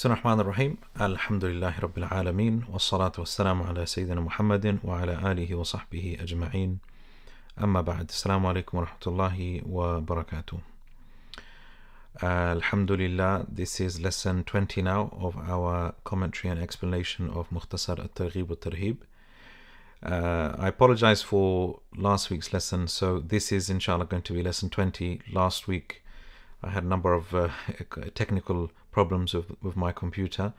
بسم الله الرحمن الرحيم. الحمد لله رب العالمين والصلاة والسلام على سيدنا محمد وعلى آله وصحبه أجمعين. أما بعد. السلام عليكم ورحمة الله وبركاته. Alhamdulillah, this is lesson 20 now of our commentary and explanation of Mukhtaṣar al Targhīb. I apologize for last week's lesson, so this is inshallah going to be lesson 20. Last week I had a number of technical problems with my computer,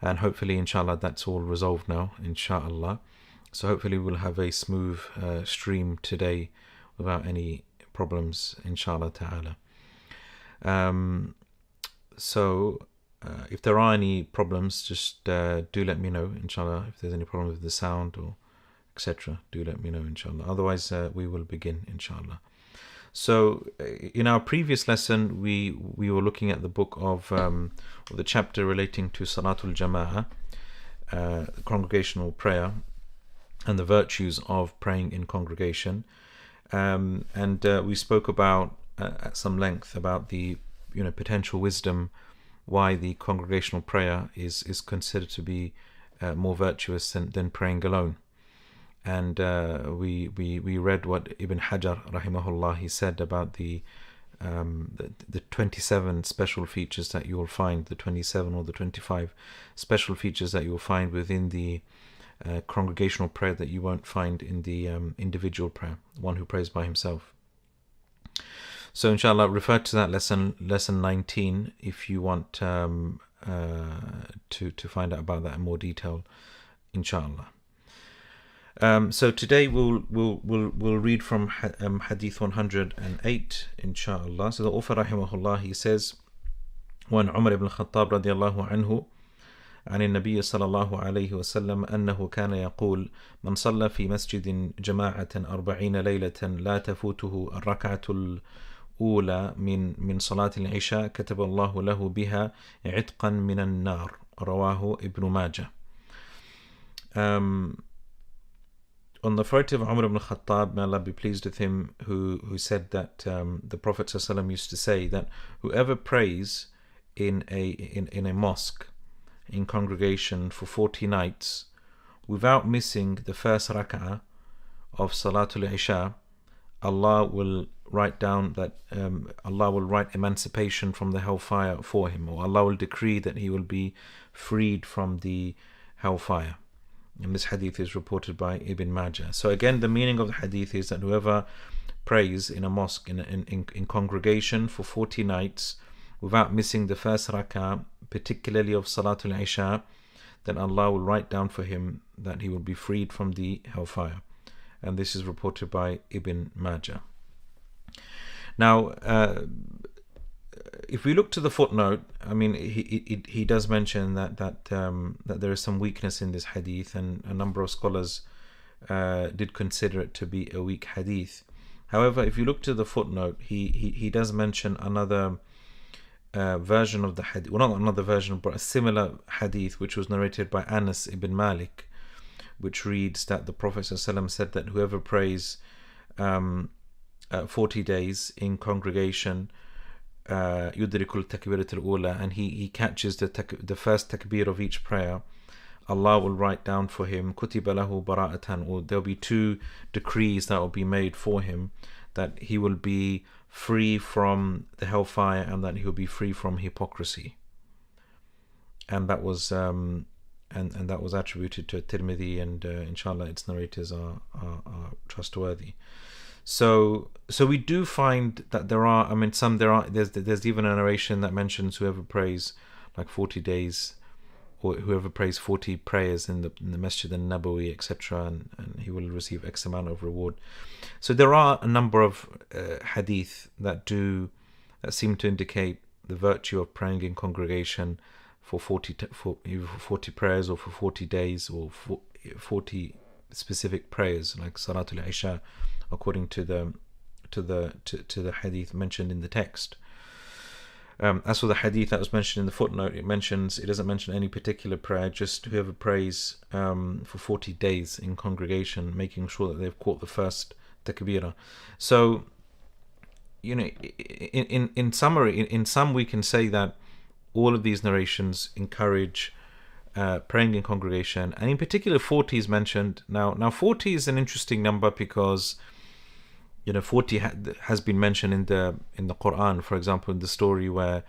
and hopefully inshallah that's all resolved now, inshallah. So hopefully we'll have a smooth stream today without any problems, inshallah ta'ala. If there are any problems, just do let me know, inshallah. If there's any problem with the sound or etc., do let me know, inshallah. Otherwise we will begin, inshallah. So in our previous lesson we were looking at the book of the chapter relating to Salatul Jama'ah, congregational prayer, and the virtues of praying in congregation, and we spoke about at some length about the potential wisdom why the congregational prayer is considered to be more virtuous than praying alone. And we read what Ibn Ḥajar rahimahullah he said about the 27 special features that you will find, the 27 or the 25 special features that you will find within the congregational prayer that you won't find in the individual prayer, one who prays by himself. So inshallah, refer to that lesson 19 if you want to find out about that in more detail, inshallah. So today we'll read from Ḥadīth 108, inshallah. So the author rahimahullah he says, وعن عمر بن الخطاب رضي الله عنه عن النبي صلى الله عليه وسلم أنه كان يقول من صلى في مسجد جماعة 40 ليلة لا تفوته الركعة الأولى من صلاة العشاء كتب الله له بها عتقا من النار. رواه ابن ماجه. On the authority of Umar ibn Khattab, may Allah be pleased with him, who said that the Prophet ﷺ used to say that whoever prays in a mosque in congregation for 40 nights without missing the first rak'ah of Salatul Isha, Allah will write down that Allah will write emancipation from the hellfire for him, or Allah will decree that he will be freed from the hellfire. And this hadith is reported by Ibn Majah. So again, the meaning of the hadith is that whoever prays in a mosque in congregation for 40 nights without missing the first rak'ah, particularly of Salatul Isha, then Allah will write down for him that he will be freed from the hellfire. And this is reported by Ibn Majah. Now, if we look to the footnote, I mean, he does mention that there is some weakness in this hadith, and a number of scholars did consider it to be a weak hadith. However, if you look to the footnote, he does mention another version of the hadith, well, not another version, but a similar hadith which was narrated by Anas ibn Malik, which reads that the Prophet ﷺ said that whoever prays 40 days in congregation, yudrikul takbirat al-ula, and he catches the first takbir of each prayer, Allah will write down for him kutiba lahu bara'atan, or there'll be 2 decrees that will be made for him, that he will be free from the hellfire and that he will be free from hypocrisy. And that was and that was attributed to Tirmidhi, and inshallah its narrators are trustworthy. So we do find that there's even a narration that mentions whoever prays like 40 days, or whoever prays 40 prayers in the Masjid al-Nabawi, etc., and he will receive X amount of reward. So there are a number of hadith that seem to indicate the virtue of praying in congregation for 40 prayers, or for 40 days, or 40 specific prayers like Salatul Isha, according to the hadith mentioned in the text. As for the hadith that was mentioned in the footnote, it doesn't mention any particular prayer, just whoever prays for 40 days in congregation, making sure that they've caught the first takbirah. So, in summary, in sum, we can say that all of these narrations encourage praying in congregation, and in particular 40 is mentioned. Now 40 is an interesting number because 40 has been mentioned in the Quran. For example, in the story where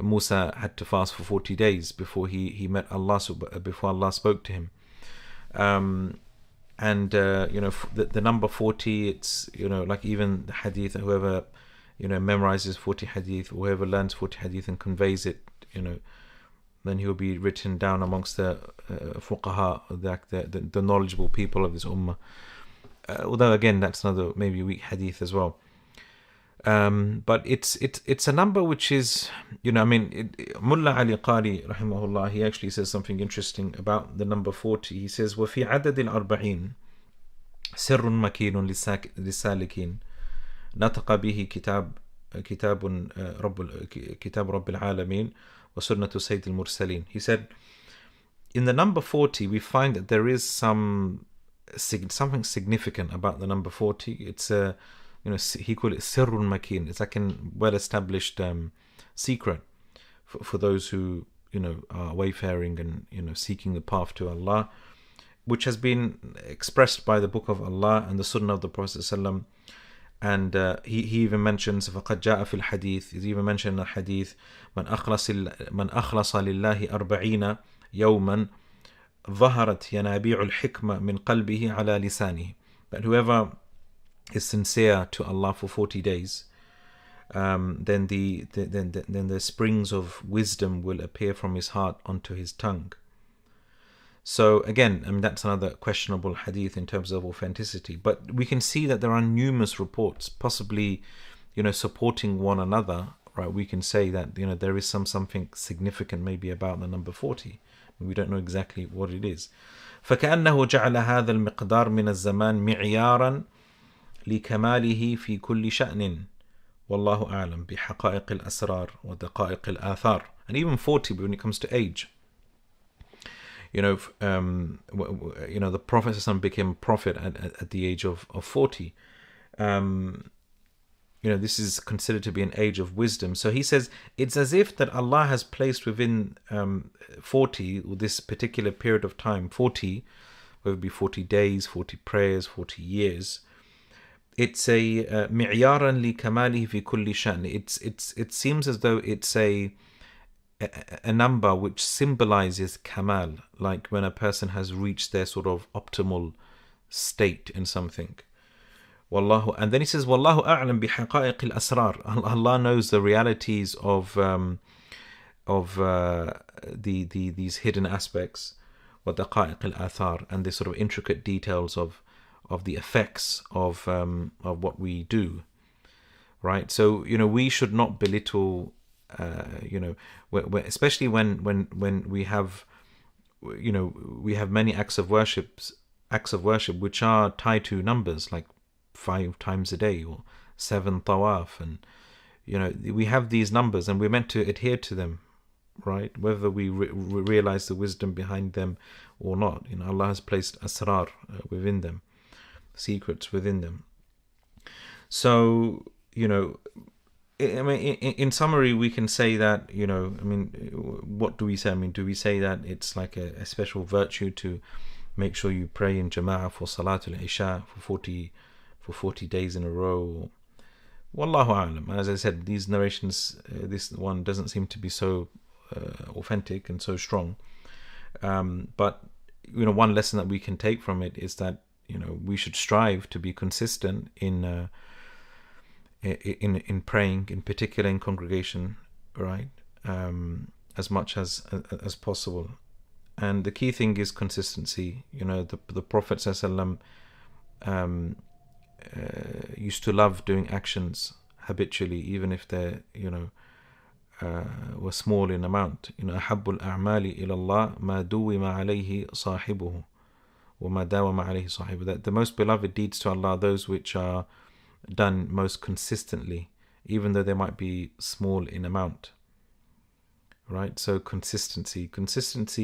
Musa had to fast for 40 days before he met Allah, before Allah spoke to him. The number 40, it's like even the hadith, whoever memorizes 40 hadith, whoever learns 40 hadith and conveys it, then he will be written down amongst the fuqaha, the knowledgeable people of this ummah. Although again, that's another maybe weak hadith as well. But it's a number which is, Mullah Ali Qari rahimahullah, he actually says something interesting about the number 40. He says, وَفِي عَدَدِ الْأَرْبَعِينَ سِرٌ مَكِينٌ لِلسَّالِكِينَ نطق به كتاب رب العالمين وسنة سيد المرسلين. He said, in the number 40, we find that there is something significant about the number 40. It's he called it sirrun makin. It's like a well-established secret for those who are wayfaring and seeking the path to Allah, which has been expressed by the Book of Allah and the Sunnah of the Prophet ﷺ. And he even mentions فقد جاء في الحديث. He's even mentioned in the hadith من أخلص لله 40 يوما ظهرت ينابيع الحكمة من قلبه على لسانه. That whoever is sincere to Allah for 40 days, then the springs of wisdom will appear from his heart onto his tongue. So again, that's another questionable hadith in terms of authenticity. But we can see that there are numerous reports, possibly, supporting one another. Right? We can say that there is something significant maybe about the number 40. We don't know exactly what it is. فكأنه جعل هذا المقدار من الزمان معيارا لكماله في كل شأن والله أعلم بحقائق الأسرار ودقائق الآثار. And even 40 when it comes to age. The Prophet ﷺ became a prophet at the age of 40. This is considered to be an age of wisdom. So he says it's as if that Allah has placed within 40, this particular period of time, 40, whether it be 40 days, 40 prayers, 40 years. It's a mi'yaran li kamalihi fi kulli sha'n. It seems as though it's a number which symbolizes kamal, like when a person has reached their sort of optimal state in something. Wallahu, and then he says, Wallahu a'lam bi haqa'iq al-asrar. Allah knows the realities of these hidden aspects, wa daqa'iq al-athar, and the sort of intricate details of the effects of what we do. Right? So we should not belittle. Especially when we have many acts of worship which are tied to numbers, like 5 times a day or 7 tawaf, and we have these numbers and we're meant to adhere to them, right? Whether we realize the wisdom behind them or not. Allah has placed asrar within them, secrets within them. So in summary, we can say that, what do we say? Do we say that it's like a special virtue to make sure you pray in Jama'ah for Salatul Isha for 40 days in a row? Wallahu a'lam. As I said, these narrations, this one doesn't seem to be so authentic and so strong. But, one lesson that we can take from it is that, we should strive to be consistent in praying, in particular in congregation, right? As much as possible. And the key thing is consistency. The Prophet ﷺ used to love doing actions habitually, even if they were small in amount. أحب الأعمال إلى الله ما دوم عليه صاحبه وما داوم عليه صاحبه. That the most beloved deeds to Allah are those which are done most consistently, even though they might be small in amount. Right? So consistency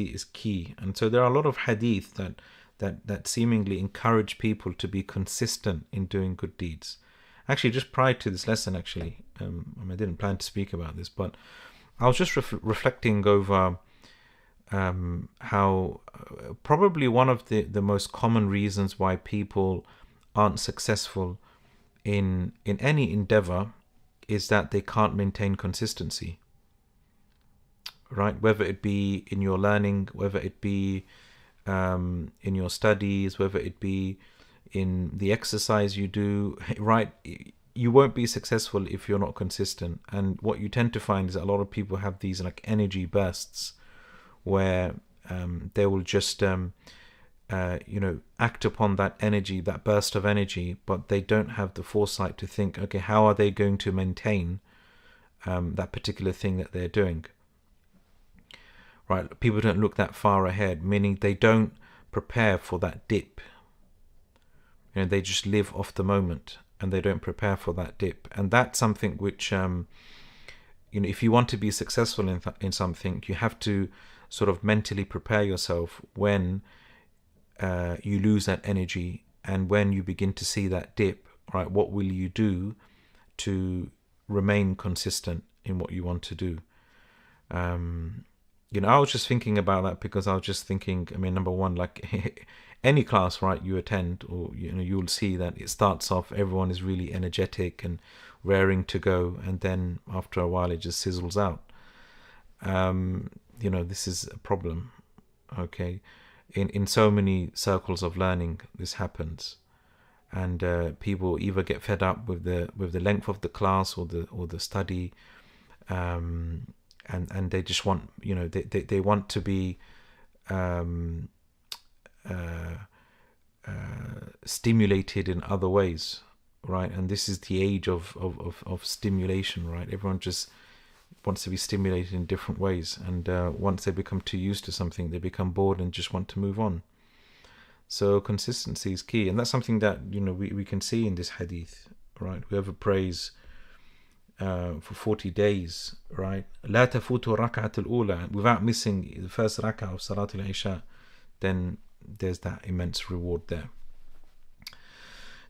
is key. And so there are a lot of hadith that seemingly encourage people to be consistent in doing good deeds. Actually, just prior to this lesson, I didn't plan to speak about this, but I was just reflecting over how probably one of the most common reasons why people aren't successful in any endeavor is that they can't maintain consistency, right? Whether it be in your learning, whether it be in your studies, whether it be in the exercise you do, right? You won't be successful if you're not consistent. And what you tend to find is that a lot of people have these like energy bursts where they will just act upon that energy, that burst of energy, but they don't have the foresight to think, okay, how are they going to maintain that particular thing that they're doing? Right? People don't look that far ahead, meaning they don't prepare for that dip. They just live off the moment and they don't prepare for that dip. And that's something which, if you want to be successful in something, you have to sort of mentally prepare yourself when you lose that energy and when you begin to see that dip, right? What will you do to remain consistent in what you want to do? I was just thinking about that because I was just thinking, number one, like any class, right, you attend, or you'll see that it starts off, everyone is really energetic and raring to go, and then after a while it just sizzles out. This is a problem. Okay, in so many circles of learning this happens, and people either get fed up with the length of the class or the study, and they just want, they want to be stimulated in other ways, right? And this is the age of stimulation, right? Everyone just wants to be stimulated in different ways, and once they become too used to something, they become bored and just want to move on. So consistency is key, and that's something that we can see in this hadith, right? Whoever prays for 40 days, right? لا تفوت الركعة الأولى, without missing the first rak'ah of Salat al-Isha, then there's that immense reward there.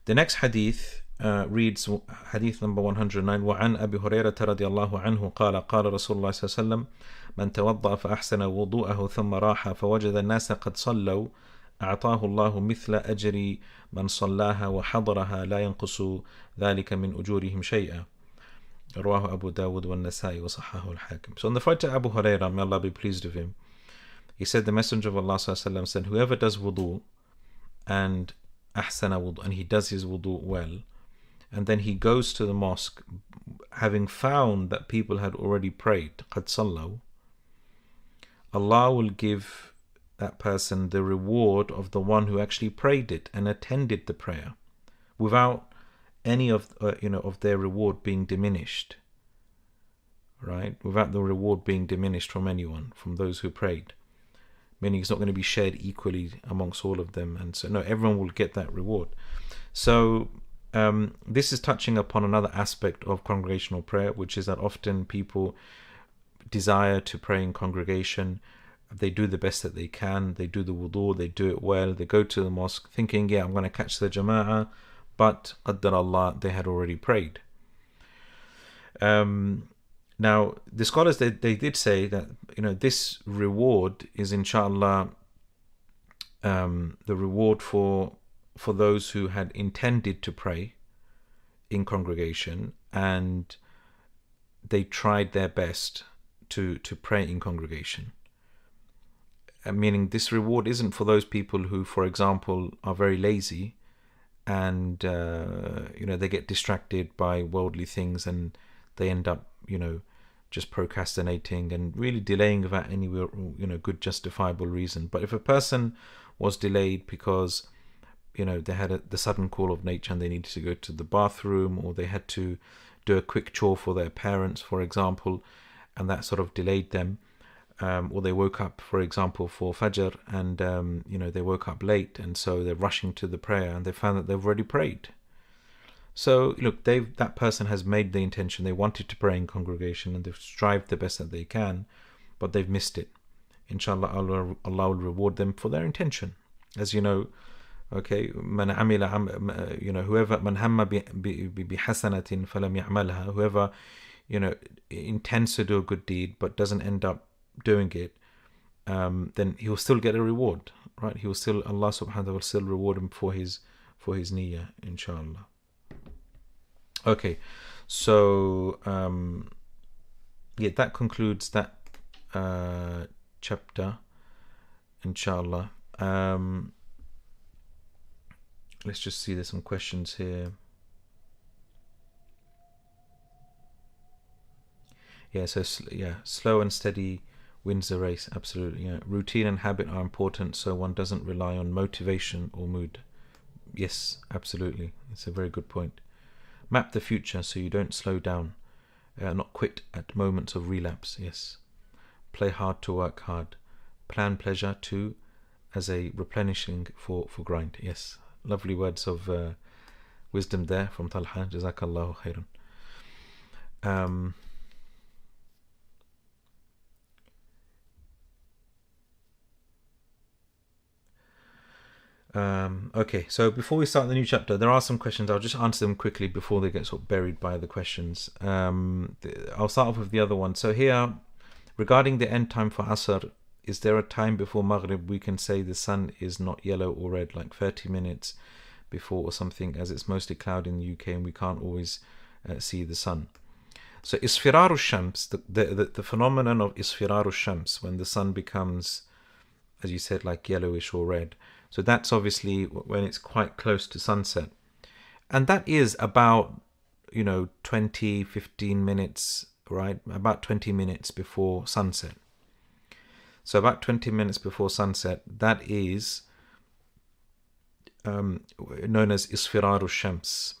The next hadith reads, hadith number 109, وعن أبي هريرة رضي الله عنه قال قال رسول الله صلى الله عليه وسلم من توضأ فأحسن وضوءه ثم راح فوجد الناس قد صلوا أعطاه الله مثل أجر من صلاها وحضرها لا ينقص ذلك من أجورهم شيئا. رواه أبو داود والنسائي وصححه الحاكم. So on the fight Abu Hurairah, may Allah be pleased with him, he said, the Messenger of Allah ﷺ said, whoever does wudu and ahsana wudu, and he does his wudu well, and then he goes to the mosque having found that people had already prayed, قد صلوا, Allah will give that person the reward of the one who actually prayed it and attended the prayer without any of of their reward being diminished, right? Without the reward being diminished from anyone, from those who prayed, meaning it's not going to be shared equally amongst all of them, and so no, everyone will get that reward. So this is touching upon another aspect of congregational prayer, which is that often people desire to pray in congregation. They do the best that they can, they do the wudu, they do it well, they go to the mosque thinking, yeah, I'm going to catch the jama'ah, but qaddar Allah, they had already prayed. Now the scholars, they did say that this reward is inshallah the reward for those who had intended to pray in congregation and they tried their best to pray in congregation. Meaning this reward isn't for those people who, for example, are very lazy and they get distracted by worldly things and they end up just procrastinating and really delaying without any good justifiable reason. But if a person was delayed because they had the sudden call of nature and they needed to go to the bathroom, or they had to do a quick chore for their parents, for example, and that sort of delayed them, or they woke up, for example, for Fajr, and they woke up late, and so they're rushing to the prayer, and they found that they've already prayed. So look, that person has made the intention, they wanted to pray in congregation, and they've strived the best that they can, but they've missed it. Inshallah, Allah will reward them for their intention. As you know, okay, whoever man hamma bi hasanatin falam ya'malha, whoever intends to do a good deed but doesn't end up doing it, then he will still get a reward, right? Allah subhanahu wa ta'ala will still reward him for his niyyah, inshallah. Okay, so that concludes that chapter, inshallah. Let's just see, there's some questions here. Slow and steady wins the race, absolutely. Routine and habit are important, so one doesn't rely on motivation or mood. Yes, absolutely. It's a very good point. Map the future so you don't slow down, not quit at moments of relapse. Yes. Play hard to work hard. Plan pleasure too as a replenishing for grind. Yes. Lovely words of wisdom there from Talha. Jazakallahu khairan. Okay, so before we start the new chapter, there are some questions. I'll just answer them quickly before they get sort of buried by the questions. I'll start off with the other one. So here, regarding the end time for Asr, is there a time before Maghrib we can say the sun is not yellow or red, like 30 minutes before or something, as it's mostly cloudy in the UK and we can't always see the sun? So Isfiraru Shams, the phenomenon of Isfiraru Shams, when the sun becomes, as you said, like yellowish or red. So that's obviously when it's quite close to sunset. And that is about, 15 minutes, right? About 20 minutes before sunset. So about 20 minutes before sunset, that is known as Isfiraru Shams.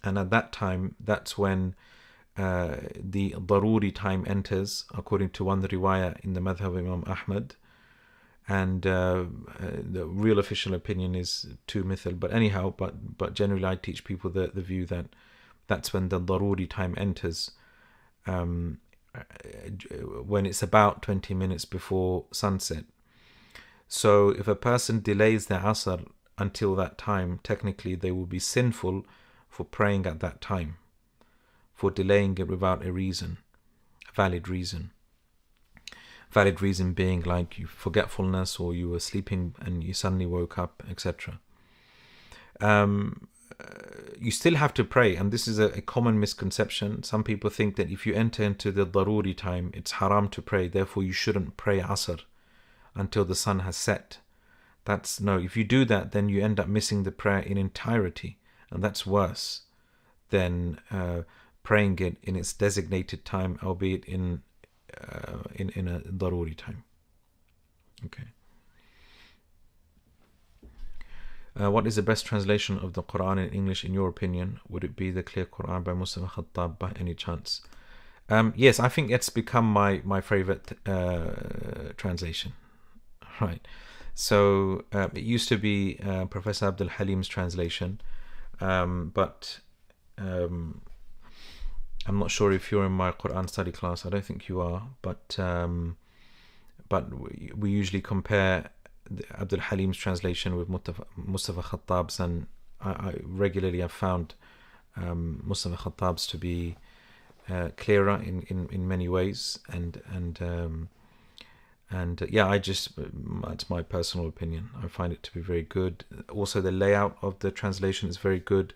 And at that time, that's when the Daruri time enters, according to one riwayah in the madhab of Imam Ahmad. And the real official opinion is 2 mithal, but anyhow, but generally I teach people the view that that's when the daruri time enters, when it's about 20 minutes before sunset. So if a person delays their asr until that time, technically they will be sinful for praying at that time, for delaying it without a reason, a valid reason. Valid reason being like forgetfulness, or you were sleeping and you suddenly woke up, etc. You still have to pray, and this is a common misconception. Some people think that if you enter into the daruri time, it's haram to pray, therefore you shouldn't pray asr until the sun has set. No, if you do that, then you end up missing the prayer in entirety, and that's worse than praying it in its designated time, albeit in a daruri time. Okay. What is the best translation of the Quran in English in your opinion? Would it be the Clear Quran by Mustafa Khattab by any chance? Yes, I think it's become my favorite translation. Right. So it used to be Professor Abdul Halim's translation, but I'm not sure if you're in my Quran study class. I don't think you are, but we usually compare Abdul Halim's translation with Mustafa Khattab's, and I regularly have found Mustafa Khattab's to be clearer in many ways, and that's my personal opinion. I find it to be very good. Also, the layout of the translation is very good.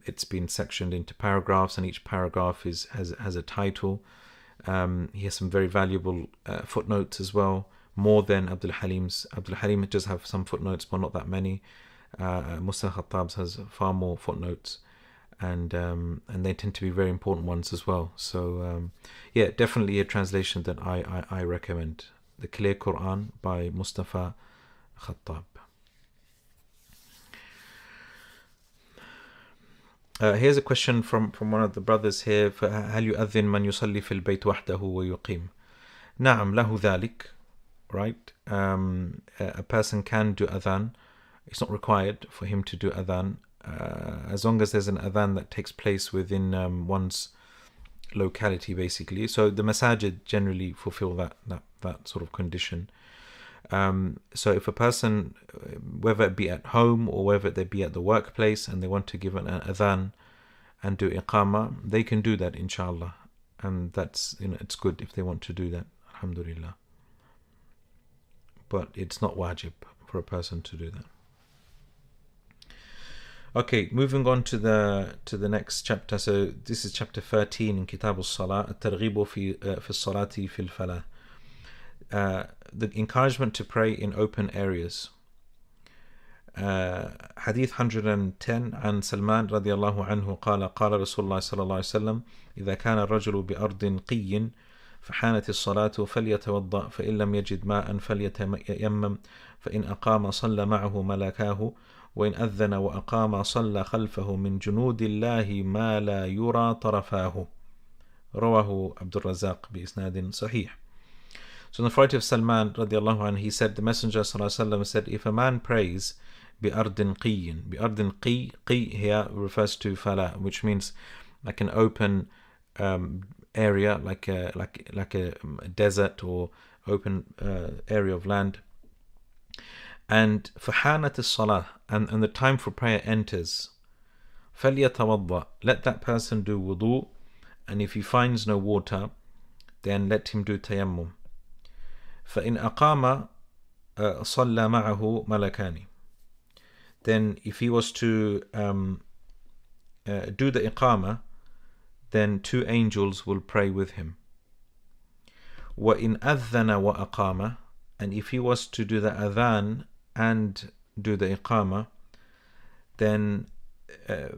It's been sectioned into paragraphs, and each paragraph has a title. He has some very valuable footnotes as well, more than Abdul Halim's. Abdul Halim does have some footnotes, but not that many. Mustafa Khattab's has far more footnotes, and they tend to be very important ones as well. So definitely a translation that I recommend, the Clear Quran by Mustafa Khattab. Here's a question from one of the brothers here. هل يؤذن من يصلي في البيت وحده ويقيم؟ نعم له ذلك. Right? A person can do adhan. It's not required for him to do adhan, as long as there's an adhan that takes place within one's locality, basically. So the masajid generally fulfill that sort of condition. So if a person, whether it be at home or whether they be at the workplace, and they want to give an adhan, and do iqama, they can do that, inshallah. And that's, it's good if they want to do that, alhamdulillah. But it's not wajib for a person to do that. Okay, moving on to the next chapter. So this is chapter 13 in Kitab al-Ṣalāh, al-Targhīb fi as-Ṣalāti fi al-Falah. The encouragement to pray in open areas. Ḥadīth 110 عن سلمان رضي الله عنه قال قال رسول الله صلى الله عليه وسلم إذا كان الرجل بأرض قي فحانت الصلاة فليتوضأ فإن لم يجد ماء فليتيمم فإن أقام صلى معه ملكاه وإن أذن وأقام صلى خلفه من جنود الله ما لا يرى طرفاه. رواه عبد الرزاق بإسناد صحيح. So in the authority of Salman radiallahu anhu, he said, the Messenger sallallahu alaihi wasallam said, if a man prays بأرض قي, بأرض قي here refers to falah, which means like an open area, like a desert or open area of land. And فحانت الصلاة, and the time for prayer enters. فليتوضأ, let that person do wudu, and if he finds no water, then let him do tayammum. فإن أقام صلى معه ملكان. Then if he was to do the iqamah, then 2 angels will pray with him. وإن أذن وأقام, and if he was to do the adhan and do the iqamah, then the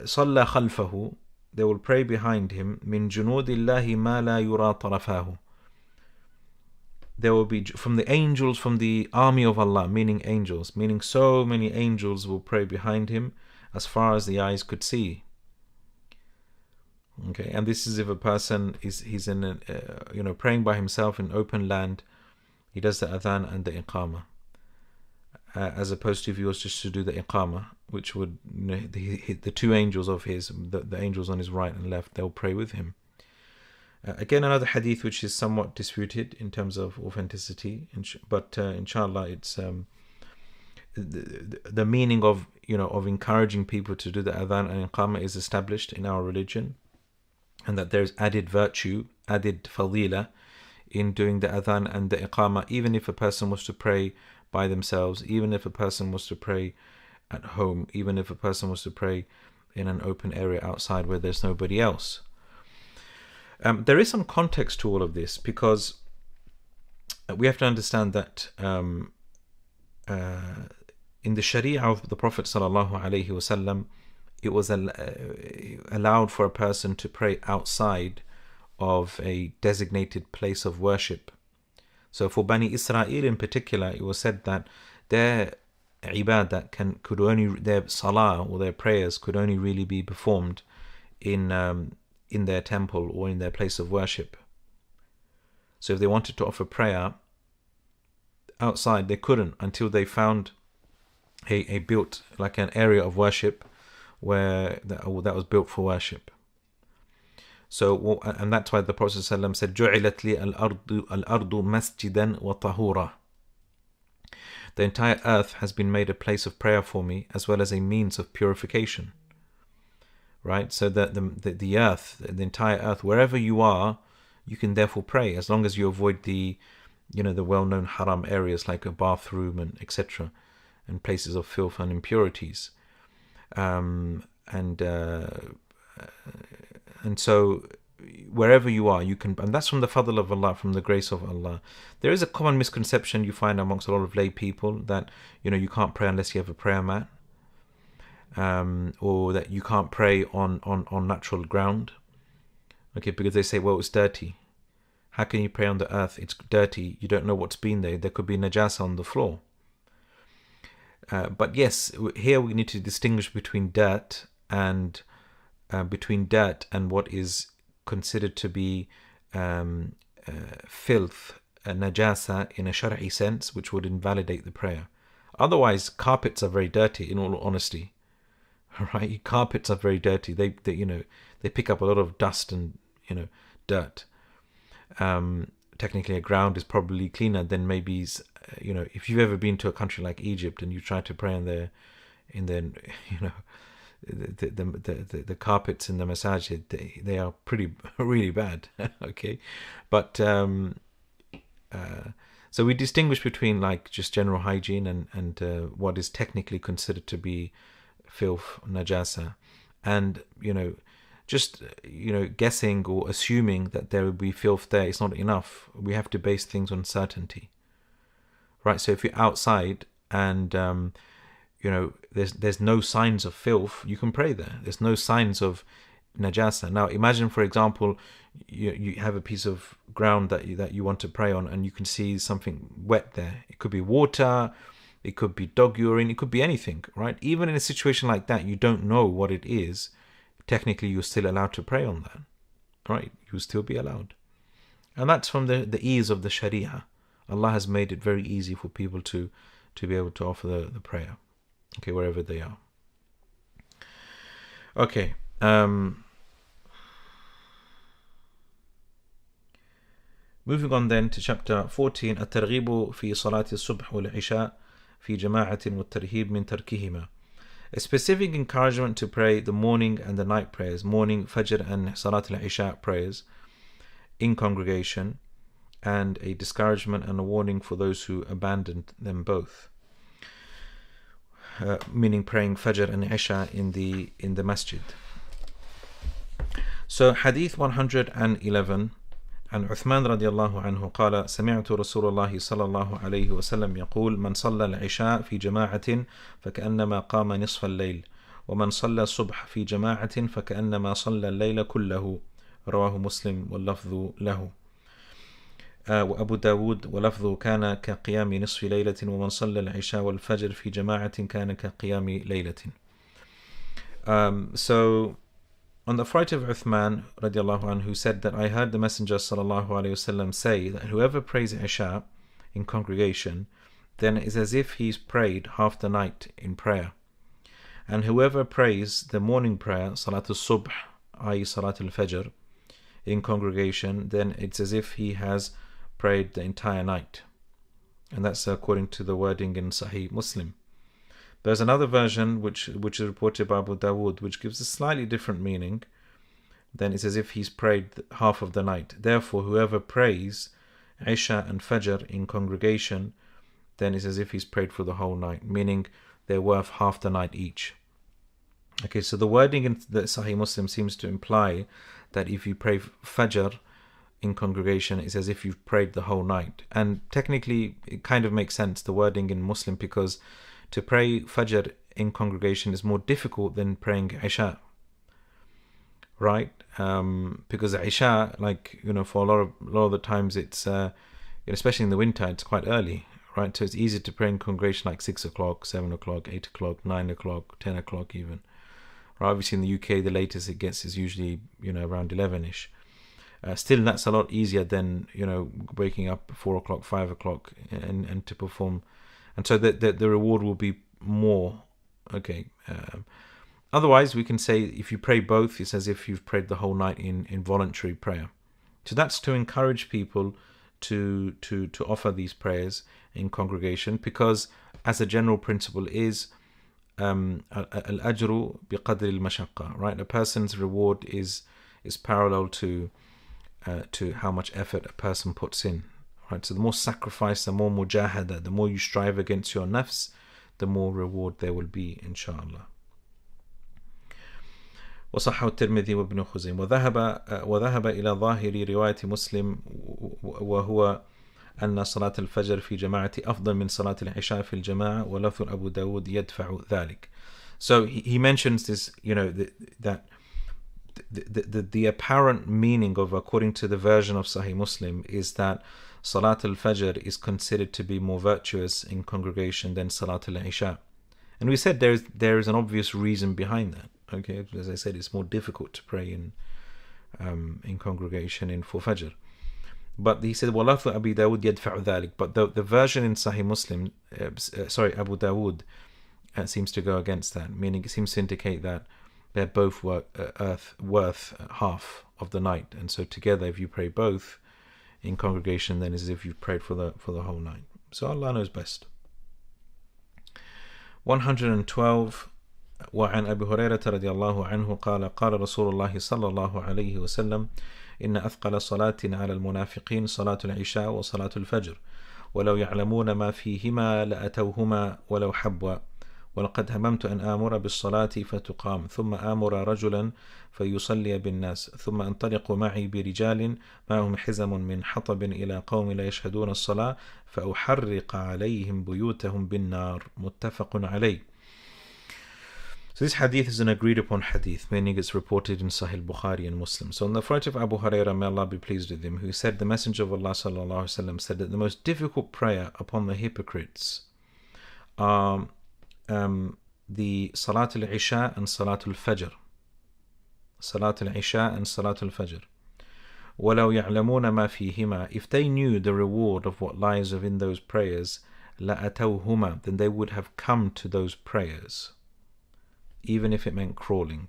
صلى خلفه, they will pray behind him. من جنود الله ما لا يرى طرفاه. There will be from the angels, from the army of Allah, meaning angels, meaning so many angels will pray behind him as far as the eyes could see. Okay, and this is if a person he's in a, praying by himself in open land, he does the adhan and the iqamah, as opposed to if he was just to do the iqamah, which would, the 2 angels of his, the angels on his right and left, they'll pray with him. Again, another hadith which is somewhat disputed in terms of authenticity, but inshallah, it's the meaning of encouraging people to do the adhan and iqamah is established in our religion, and that there's added virtue, added fadila in doing the adhan and the iqamah, even if a person was to pray by themselves, even if a person was to pray at home, even if a person was to pray in an open area outside where there's nobody else. There is some context to all of this, because we have to understand that in the Sharia of the Prophet sallallahu alaihi wasallam, it was allowed for a person to pray outside of a designated place of worship. So for Bani Israel in particular, it was said that their ibadah could only, their Ṣalāh or their prayers could only really be performed in their temple or in their place of worship. So if they wanted to offer prayer outside, they couldn't until they found a built, like an area of worship where that was built for worship. So, and that's why the Prophet ﷺ said, جُعِلَتْ لِي الْأَرْضُ مَسْجِدًا وَطَهُورًا. The entire earth has been made a place of prayer for me, as well as a means of purification. Right? So that the earth, the entire earth, wherever you are, you can therefore pray, as long as you avoid the well-known haram areas like a bathroom and etc., and places of filth and impurities. And so wherever you are, you can, and that's from the fadl of Allah, from the grace of Allah. There is a common misconception you find amongst a lot of lay people that you can't pray unless you have a prayer mat, or that you can't pray on natural ground. Okay, because they say, well, it's dirty. How can you pray on the earth? It's dirty. You don't know what's been there. There could be najasa on the floor. But yes, here we need to distinguish between dirt and what is considered to be filth, najasa in a shari'i sense, which would invalidate the prayer. Otherwise, carpets are very dirty, in all honesty. Right? Carpets are very dirty. They pick up a lot of dust and dirt. Technically, a ground is probably cleaner than maybe if you've ever been to a country like Egypt and you try to pray in their the carpets in the masajid, they are pretty really bad. Okay, but so we distinguish between like just general hygiene and what is technically considered to be filth, najasa, and just guessing or assuming that there will be filth there is not enough. We have to base things on certainty, right? So if you're outside and there's no signs of filth, you can pray there. There's no signs of najasa. Now imagine, for example, you have a piece of ground that you want to pray on, and you can see something wet there. It could be water, it could be dog urine, it could be anything, right? Even in a situation like that, you don't know what it is. Technically, you're still allowed to pray on that, right? You'll still be allowed. And that's from the ease of the Sharia. Allah has made it very easy for people to be able to offer the prayer, okay, wherever they are. Okay. Moving on then to chapter 14, الترغيب في صلاة الصبح والعشاء في جماعة والترهيب من تركهما. A specific encouragement to pray the morning and the night prayers, morning Fajr and Salat al-Isha prayers in congregation, and a discouragement and a warning for those who abandoned them both, meaning praying Fajr and Isha in the masjid. So Hadith 111, عن عثمان رضي الله عنه قال سمعت رسول الله صلى الله عليه وسلم يقول من صلى العشاء في جماعة فكأنما قام نصف الليل ومن صلى الصبح في جماعة فكأنما صلى الليل كله رواه مسلم واللفظ له وأبو داود ولفظه كان كقيام نصف ليلة ومن صلى العشاء والفجر في جماعة كان كقيام ليلة. So on the flight of Uthman radiallahu anhu, who said that I heard the Messenger sallallahu alayhi wasallam say that whoever prays Isha in congregation, then it is as if he's prayed half the night in prayer. And whoever prays the morning prayer, Salatul Subh, i.e. Salatul Fajr, in congregation, then it's as if he has prayed the entire night. And that's according to the wording in Sahih Muslim. There's another version which is reported by Abu Dawood, which gives a slightly different meaning. Then it's as if he's prayed half of the night. Therefore, whoever prays Isha and Fajr in congregation, then it's as if he's prayed for the whole night, meaning they're worth half the night each. Okay, so the wording in the Sahih Muslim seems to imply that if you pray Fajr in congregation, it's as if you've prayed the whole night. And technically, it kind of makes sense, the wording in Muslim, because to pray Fajr in congregation is more difficult than praying Isha, right? Because Isha, for a lot of the times it's, especially in the winter, it's quite early, right? So it's easy to pray in congregation like 6 o'clock, 7 o'clock, 8 o'clock, 9 o'clock, 10 o'clock even. Right? Obviously in the UK, the latest it gets is usually, around 11ish. Still, that's a lot easier than, waking up 4 o'clock, 5 o'clock and to perform. And so the reward will be more. Okay. Otherwise, we can say if you pray both, it's as if you've prayed the whole night in voluntary prayer. So that's to encourage people to offer these prayers in congregation, because as a general principle is al-ajru biqadri al-mashaqqa, right? A person's reward is parallel to how much effort a person puts in. Right, so the more sacrifice, the more mujahada, the more you strive against your nafs, the more reward there will be, inshallah. وصححه الترمذي وابن خزيمة وذهب إلى ظاهر رواية مسلم وهو أن صلاة الفجر في جماعة أفضل من صلاة العشاء في الجماعة ولفظ أبو داود يدفع ذلك. So he mentions this, that the apparent meaning of, according to the version of Sahih Muslim, is that Salat al-Fajr is considered to be more virtuous in congregation than Salat al-Isha. And we said there is an obvious reason behind that. Okay, as I said, it's more difficult to pray in congregation for Fajr. But he said, وَلَفْظُ أَبِي دَاوُدْ يَدْفَعُ ذَلك. But the version in Sahih Muslim, Abu Dawood, seems to go against that, meaning it seems to indicate that they're both worth half of the night. And so together, if you pray both in congregation, then it's as if you've prayed for the whole night. So Allah knows best. 112, وعن أبي هريرة رضي الله عنه قال قال رسول الله صلى الله عليه وسلم إن أثقل صلاة على المنافقين صلاة العشاء وصلاة الفجر ولو يعلمون ما فيهما لأتوهما ولو حبوا ولقد هممت أن آمر بالصلاة فتقام ثم آمر رجلا فيصلي بالناس ثم انطلق معي برجال معهم حزم من حطب إلى قوم لا يشهدون الصلاة فأحرق عليهم بيوتهم بالنار متفق عليه. So this hadith is an agreed upon hadith, meaning it's reported in Sahih Bukhari and Muslim. So on the front of Abu Hurairah, may Allah be pleased with him, who said the Messenger of Allah sallallahu alaihi wasallam said that the most difficult prayer upon the hypocrites are the Salat al-Isha and Salat al-Fajr. Salat al-Isha and Salat al-Fajr. وَلَوْ يَعْلَمُونَ مَا فِيهِمَا. If they knew the reward of what lies within those prayers, لَأَتَوْهُمَا, then they would have come to those prayers, even if it meant crawling.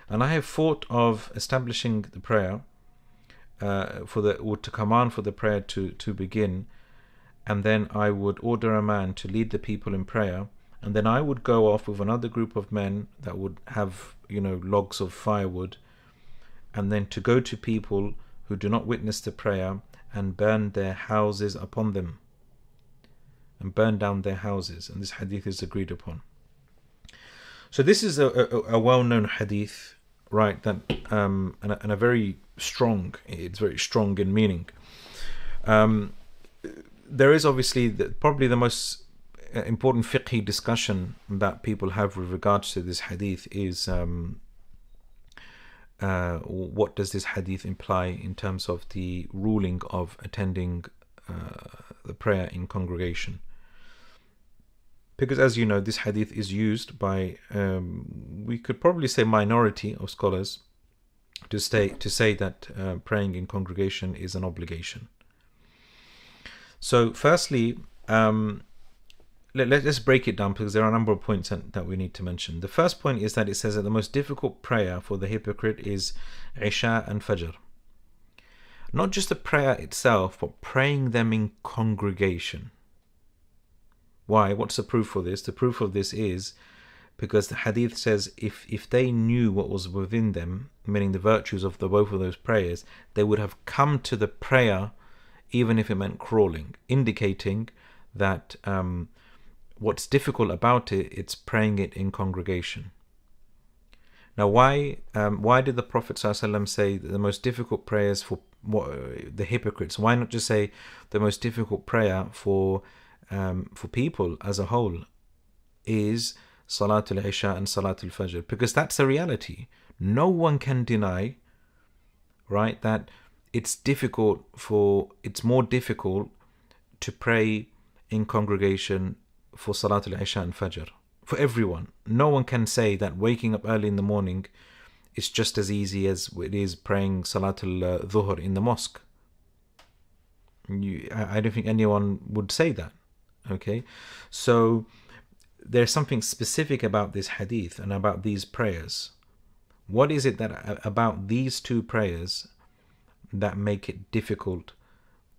And I have thought of establishing the prayer or to command for the prayer to begin, and then I would order a man to lead the people in prayer, and then I would go off with another group of men that would have, logs of firewood, and then to go to people who do not witness the prayer and burn their houses upon them, and burn down their houses. And this hadith is agreed upon. So this is a well-known hadith, right? That and a very strong. It's very strong in meaning. There is obviously probably the most important fiqhi discussion that people have with regards to this hadith is what does this hadith imply in terms of the ruling of attending the prayer in congregation. Because as you know, this hadith is used by, we could probably say, minority of scholars to say that praying in congregation is an obligation. So firstly, let's break it down, because there are a number of points that we need to mention. The first point is that it says that the most difficult prayer for the hypocrite is Isha and Fajr. Not just the prayer itself, but praying them in congregation. Why? What's the proof for this? The proof of this is because the hadith says if they knew what was within them, meaning the virtues of both of those prayers, they would have come to the prayer even if it meant crawling, indicating that what's difficult about it's praying it in congregation. Now why did the Prophet ﷺ say that the most difficult prayers for the hypocrites? Why not just say the most difficult prayer for people as a whole is Salat al-Isha and Salat al-Fajr? Because that's a reality. No one can deny, right, that it's more difficult to pray in congregation for Salat al-Isha and Fajr. For everyone. No one can say that waking up early in the morning is just as easy as it is praying Salat al-Dhuhr in the mosque. I don't think anyone would say that. Okay, so there's something specific about this hadith and about these prayers. What is it that about these two prayers that make it difficult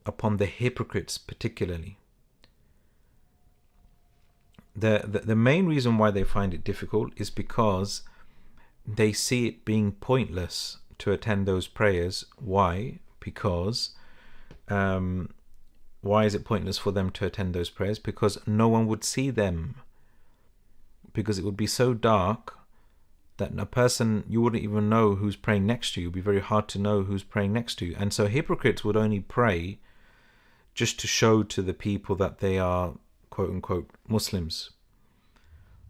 upon the hypocrites particularly? The main reason why they find it difficult is because they see it being pointless to attend those prayers. Why? Because why is it pointless for them to attend those prayers? Because no one would see them. Because it would be so dark that a person, you wouldn't even know who's praying next to you. It would be very hard to know who's praying next to you. And so hypocrites would only pray just to show to the people that they are quote unquote Muslims.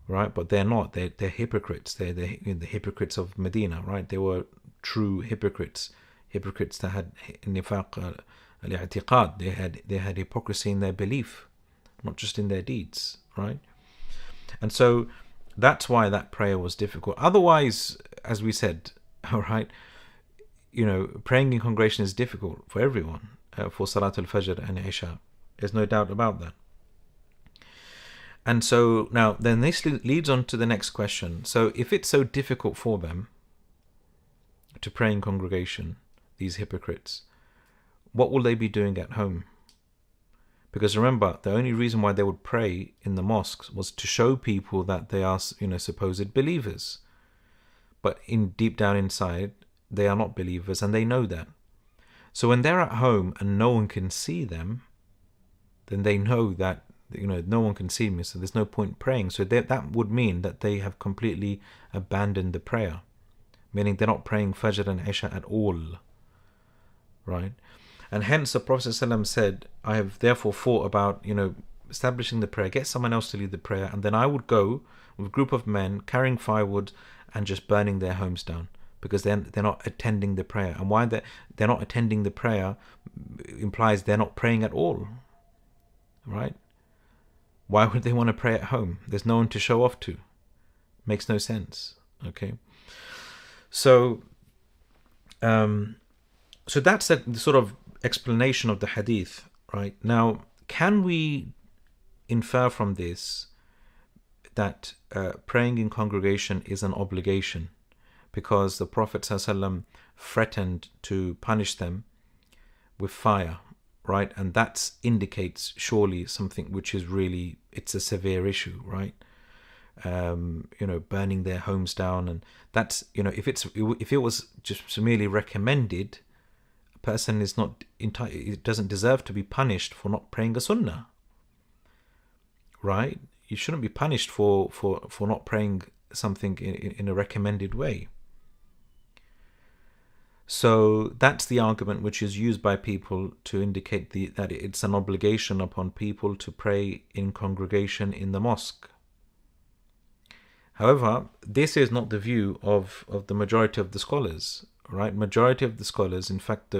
Right? But they're not. They're hypocrites. They're the hypocrites of Medina, right? They were true hypocrites. Hypocrites that had nifaq al-i'tiqad. They had hypocrisy in their belief, not just in their deeds, right? And so that's why that prayer was difficult. Otherwise, as we said, all right, praying in congregation is difficult for everyone, for Salat al-Fajr and Isha. There's no doubt about that. And so now, then this leads on to the next question. So if it's so difficult for them to pray in congregation, these hypocrites, what will they be doing at home? Because remember, the only reason why they would pray in the mosques was to show people that they are, supposed believers. But deep down inside, they are not believers, and they know that. So when they're at home and no one can see them, then they know that, no one can see me, so there's no point praying. So that would mean that they have completely abandoned the prayer, meaning they're not praying Fajr and Isha at all, right? And hence the Prophet ﷺ said, I have therefore thought about, establishing the prayer, get someone else to lead the prayer, and then I would go with a group of men carrying firewood and just burning their homes down, because they're not attending the prayer. And why they're not attending the prayer implies they're not praying at all, right? Why would they want to pray at home? There's no one to show off to. Makes no sense. Okay. So that's the sort of explanation of the hadith, right? Now, can we infer from this that praying in congregation is an obligation, because the Prophet ﷺ threatened to punish them with fire, right? And that indicates surely something which is really, it's a severe issue, right? Burning their homes down, and that's, if it was just merely recommended, a person is not it doesn't deserve to be punished for not praying a sunnah, right? You shouldn't be punished for not praying something in a recommended way. So that's the argument which is used by people to indicate that it's an obligation upon people to pray in congregation in the mosque. However, this is not the view of the majority of the scholars, right? Majority of the scholars, in fact,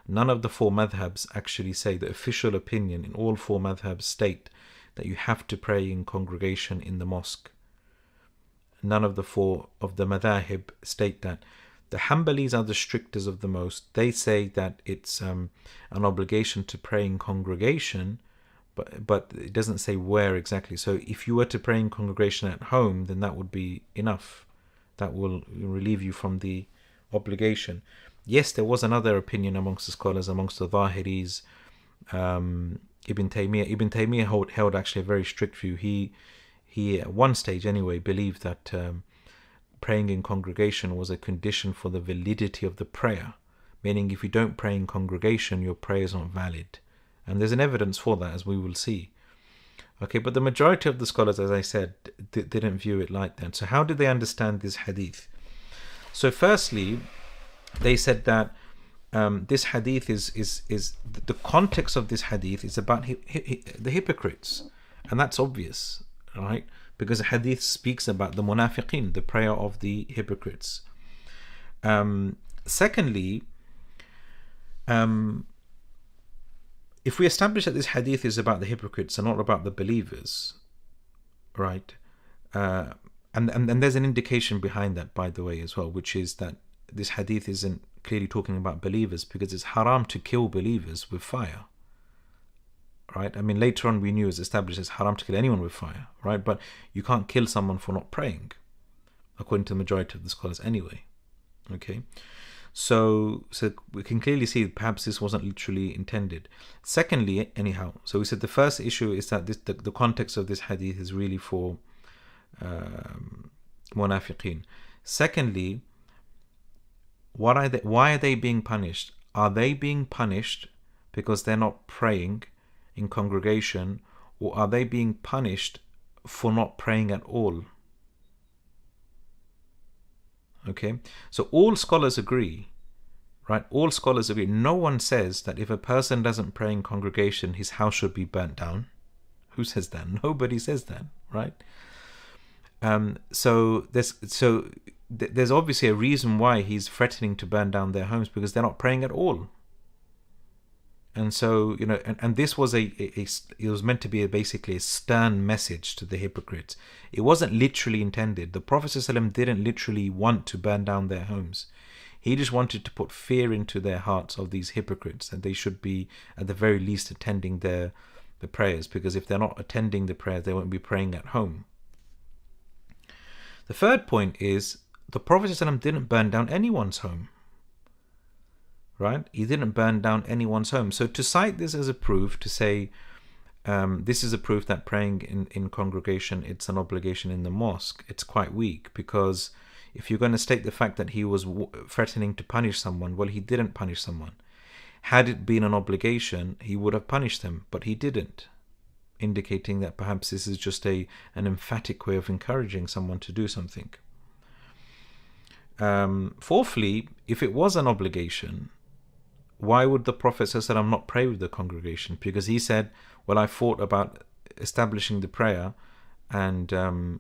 none of the four madhabs actually say, the official opinion in all four madhabs state that you have to pray in congregation in the mosque. None of the four of the madhahib state that. The Hanbalis are the strictest of the most. They say that it's an obligation to pray in congregation, but it doesn't say where exactly. So if you were to pray in congregation at home, then that would be enough. That will relieve you from the obligation. Yes, there was another opinion amongst the scholars, amongst the Zahiris, Ibn Taymiyyah. Ibn Taymiyyah held actually a very strict view. He at one stage anyway believed that praying in congregation was a condition for the validity of the prayer, meaning if you don't pray in congregation, your prayer is not valid. And there's an evidence for that, as we will see. Okay, but the majority of the scholars, as I said, didn't view it like that. So how did they understand this hadith? So firstly, they said that this hadith is the context of this hadith is about the hypocrites, and that's obvious, right? Because the hadith speaks about the munafiqeen, the prayer of the hypocrites. Secondly, if we establish that this hadith is about the hypocrites and not about the believers, right? And there's an indication behind that, by the way, as well, which is that this hadith isn't clearly talking about believers, because it's haram to kill believers with fire, right? I mean, later on we knew it's established it's haram to kill anyone with fire, right? But you can't kill someone for not praying, according to the majority of the scholars anyway. Okay, so we can clearly see perhaps this wasn't literally intended. Secondly, anyhow, so we said the first issue is that the context of this hadith is really for munafiqeen. Secondly, why are they being punished? Are they being punished because they're not praying in congregation, or are they being punished for not praying at all? Okay, so all scholars agree, right? All scholars agree. No one says that if a person doesn't pray in congregation, his house should be burnt down. Who says that? Nobody says that, right? So there's obviously a reason why he's threatening to burn down their homes, because they're not praying at all. And so, and this was it was meant to be basically a stern message to the hypocrites. It wasn't literally intended. The Prophet ﷺ didn't literally want to burn down their homes. He just wanted to put fear into their hearts of these hypocrites, that they should be at the very least attending the prayers, because if they're not attending the prayers, they won't be praying at home. The third point is the Prophet ﷺ didn't burn down anyone's home. Right? He didn't burn down anyone's home. So to cite this as a proof, to say this is a proof that praying in congregation, it's an obligation in the mosque. It's quite weak, because if you're going to state the fact that he was threatening to punish someone, well, he didn't punish someone. Had it been an obligation, he would have punished them, but he didn't, indicating that perhaps this is just an emphatic way of encouraging someone to do something. Fourthly, if it was an obligation, why would the Prophet ﷺ not pray with the congregation? Because he said, well, I thought about establishing the prayer and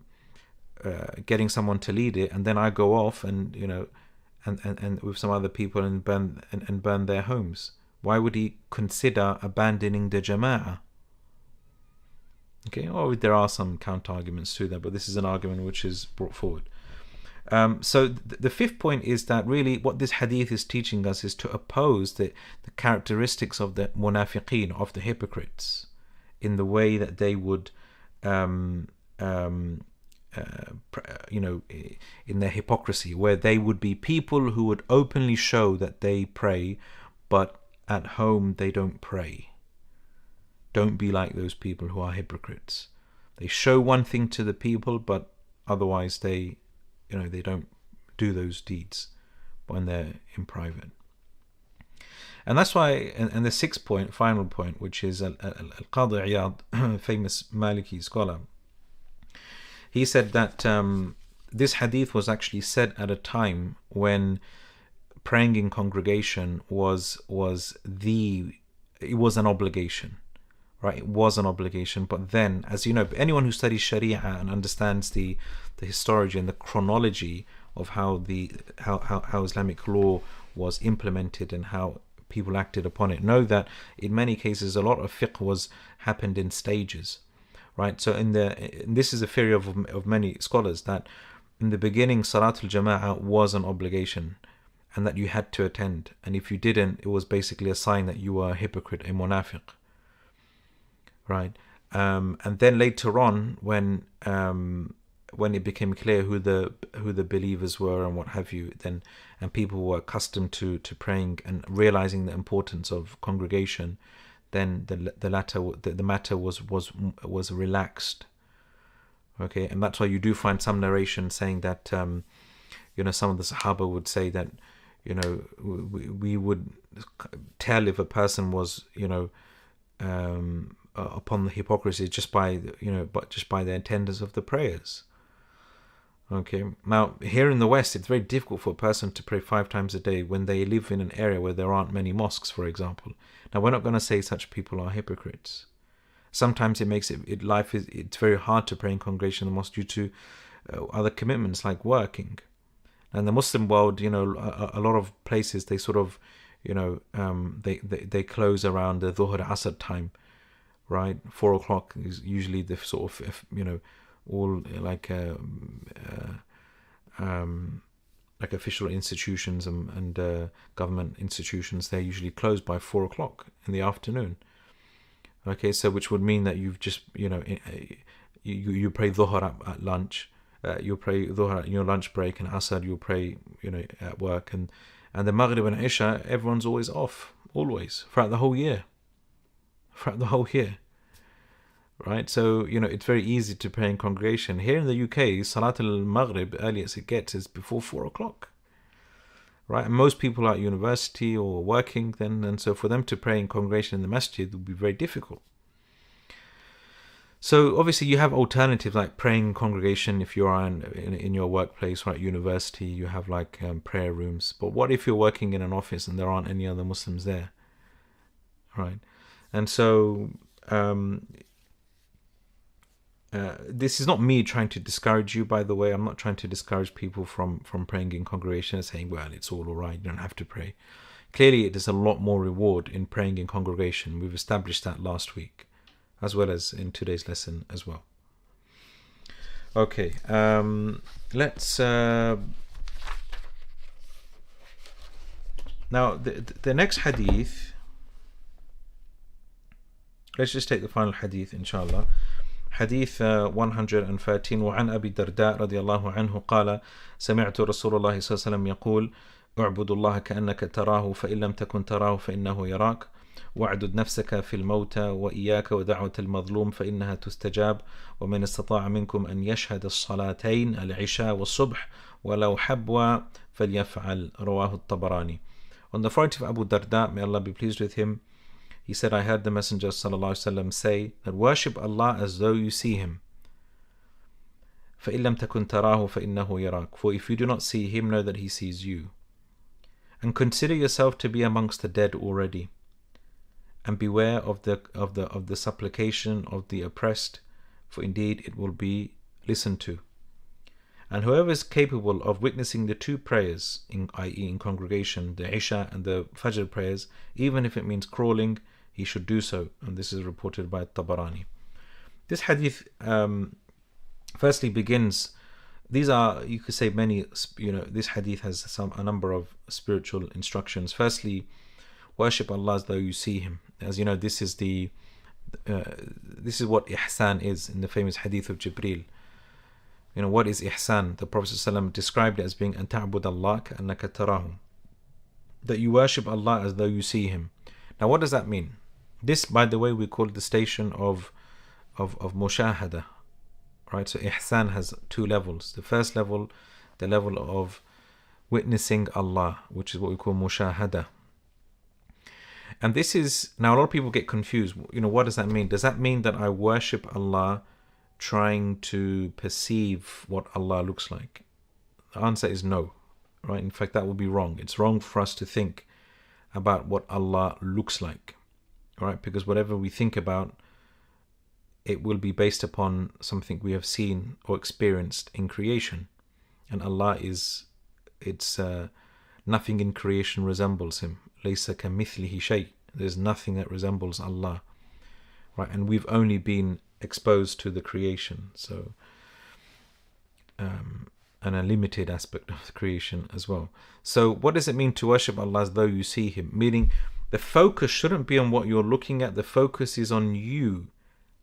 getting someone to lead it, and then I go off and and with some other people and burn their homes. Why would he consider abandoning the jama'ah? Okay, or there are some counter arguments to that, but this is an argument which is brought forward. So the fifth point is that really what this hadith is teaching us is to oppose the characteristics of the munafiqeen, of the hypocrites, in the way that they would in their hypocrisy, where they would be people who would openly show that they pray, but at home they don't pray. Don't be like those people who are hypocrites. They show one thing to the people, but otherwise they don't do those deeds when they're in private. And that's why, and the sixth point, final point, which is al-Qadi Iyad, famous Maliki scholar, he said that this hadith was actually said at a time when praying in congregation was an obligation, right? It was an obligation, but then, as you know, anyone who studies Sharia and understands the historiology and the chronology of how Islamic law was implemented and how people acted upon it, know that in many cases a lot of fiqh happened in stages. Right, so this is a theory of many scholars, that in the beginning Salatul Jama'ah was an obligation and that you had to attend, and if you didn't, it was basically a sign that you were a hypocrite, a munafiq. Right, and then later on, when it became clear who the believers were and what have you, and people were accustomed to praying and realizing the importance of congregation, then the matter was relaxed. Okay, and that's why you do find some narration saying that some of the Sahaba would say that we would tell if a person was upon the hypocrisy just by the attendance of the prayers. Okay, now here in the West, it's very difficult for a person to pray 5 times a day when they live in an area where there aren't many mosques, for example. Now, we're not going to say such people are hypocrites. Sometimes it makes it's very hard to pray in congregation in the mosque due to other commitments like working. And the Muslim world, a lot of places, they sort of, they close around the Dhuhr Asr time, right? 4 o'clock is usually the sort of, all like official institutions and government institutions, they're usually closed by 4 o'clock in the afternoon. Okay, so which would mean that you've just you pray Dhuhr at lunch, you'll pray Dhuhr at your lunch break, and Asr you'll pray at work, and the Maghrib and Isha everyone's always off, always, throughout the whole year. Right, so it's very easy to pray in congregation. Here in the UK, Salat al-Maghrib, earliest it gets, is before 4 o'clock. Right, and most people are at university or working then, and so for them to pray in congregation in the masjid would be very difficult. So obviously you have alternatives like praying in congregation if you are in your workplace, right? University, you have like prayer rooms. But what if you're working in an office and there aren't any other Muslims there, right? And so this is not me trying to discourage you, by the way. I'm not trying to discourage people from praying in congregation and saying, well, it's all right, you don't have to pray. Clearly, there's a lot more reward in praying in congregation. We've established that last week, as well as in today's lesson as well. Okay, let's... now, the next hadith... Let's just take the final hadith, inshallah. حديث 113 وعن أبي الدرداء رضي الله عنه قال سمعت رسول الله صلى الله عليه وسلم يقول اعبدوا الله كأنك تراه فإن لم تكن تراه فإنه يراك وَاعْدُدْ نَفْسَكَ فِي الْمَوْتَى وَإِيَّاكَ وَدَعْوَةَ الْمَظْلُومِ فَإِنَّهَا تُسْتَجَابُ وَمَنِ اسْتَطَاعَ مِنْكُمْ أَنْ يَشْهَدَ الصَّلَاتَيْنِ الْعِشَاءَ وَالصُّبْحَ وَلَوْ حَبْوَ فَلْيَفْعَلْ رواه الطبراني. On the authority of Abu Darda, may Allah be pleased with him, he said, I heard the Messenger ﷺ say that worship Allah as though you see Him. فَإِن لَمْ تَكُنْ تَرَاهُ فَإِنَّهُ يَرَاكَ. For if you do not see Him, know that He sees you. And consider yourself to be amongst the dead already, and beware of the supplication of the oppressed, for indeed it will be listened to. And whoever is capable of witnessing the two prayers, i.e. in congregation, the Isha and the Fajr prayers, even if it means crawling, he should do so. And this is reported by Tabarani. This hadith firstly begins, these are, you could say, many, this hadith has a number of spiritual instructions. Firstly, worship Allah as though you see Him. As you know, this is what ihsan is in the famous hadith of Jibreel. What is ihsan? The Prophet ﷺ described it as being أَن تَعْبُدَ اللَّهَ كَأَنَّكَ تَرَاهُ, that you worship Allah as though you see Him. Now what does that mean? This, by the way, we call the station of mushahada. Right? So ihsan has two levels. The first level, the level of witnessing Allah, which is what we call mushahada. And this is, now a lot of people get confused. What does that mean? Does that mean that I worship Allah trying to perceive what Allah looks like? The answer is no. Right? In fact, that would be wrong. It's wrong for us to think about what Allah looks like. Right? Because whatever we think about, it will be based upon something we have seen or experienced in creation. And Allah nothing in creation resembles Him. لَيْسَ كَمِثْلِهِ شَيْءٍ. There's nothing that resembles Allah. Right? And we've only been exposed to the creation. So, and a limited aspect of the creation as well. So what does it mean to worship Allah as though you see Him? Meaning, the focus shouldn't be on what you're looking at. The focus is on you.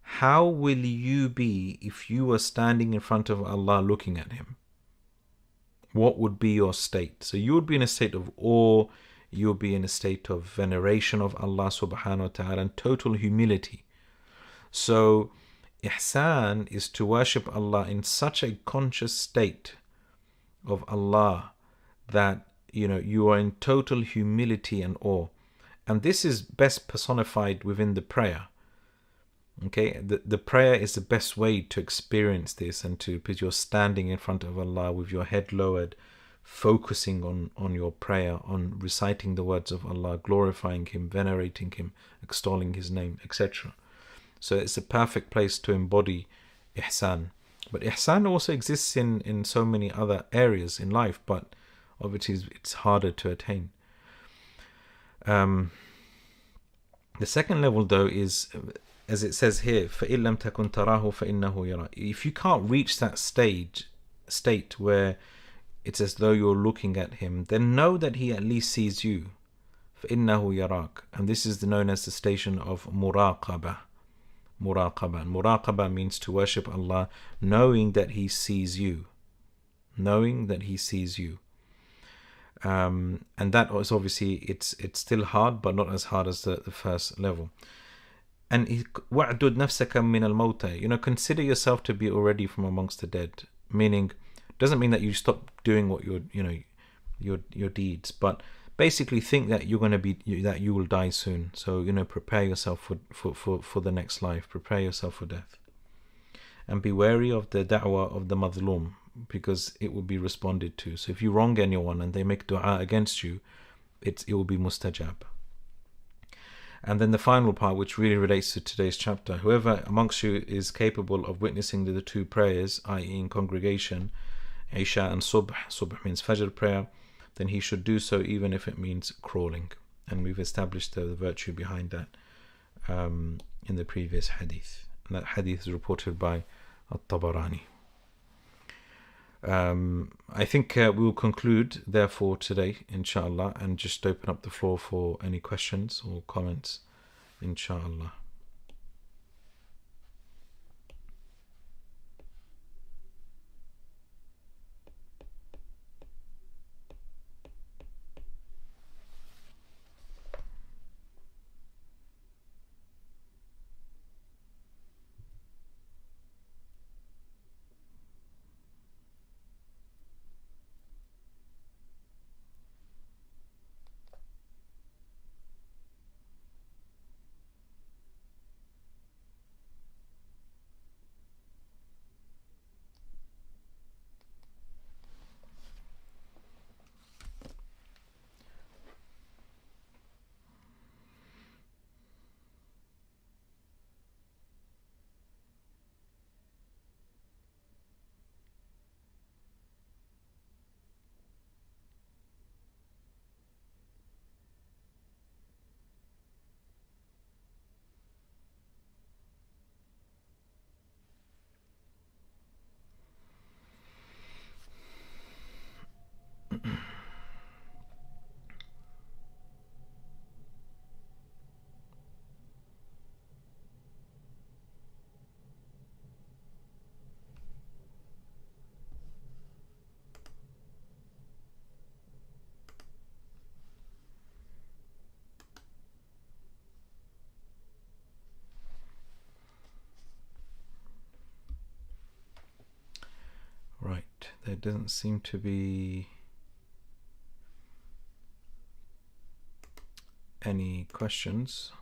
How will you be if you were standing in front of Allah looking at Him? What would be your state? So you would be in a state of awe, you would be in a state of veneration of Allah subhanahu wa ta'ala and total humility. So ihsan is to worship Allah in such a conscious state of Allah that you are in total humility and awe. And this is best personified within the prayer. Okay, the prayer is the best way to experience this, and because you're standing in front of Allah with your head lowered, focusing on your prayer, on reciting the words of Allah, glorifying Him, venerating Him, extolling His name, etc. So it's a perfect place to embody ihsan. But ihsan also exists in so many other areas in life, but obviously it's harder to attain. The second level, though, is, as it says here, فَإِن لَمْ تَكُنْ تَرَاهُ فَإِنَّهُ يَرَاكَ. If you can't reach that state where it's as though you're looking at Him, then know that He at least sees you. فَإِنَّهُ يَرَاكَ. And this is known as the station of muraqabah. Muraqabah means to worship Allah knowing that He sees you. Knowing that He sees you. And that is obviously, it's still hard, but not as hard as the first level. And وَعْدُدْ نَفْسَكَ مِنَ الْمَوْتَى. Consider yourself to be already from amongst the dead. Meaning, doesn't mean that you stop doing what your deeds, but basically think that you're going to be, that you will die soon. So prepare yourself for the next life. Prepare yourself for death. And be wary of the da'wah of the mazlum, because it will be responded to. So if you wrong anyone and they make dua against you, it will be mustajab. And then the final part, which really relates to today's chapter, whoever amongst you is capable of witnessing the two prayers, i.e. in congregation, Isha and Subh means Fajr prayer, then he should do so even if it means crawling. And we've established the virtue behind that in the previous hadith. And that hadith is reported by al-Tabarani. I think we will conclude therefore today, inshallah, and just open up the floor for any questions or comments, inshallah. there doesn't seem to be any questions.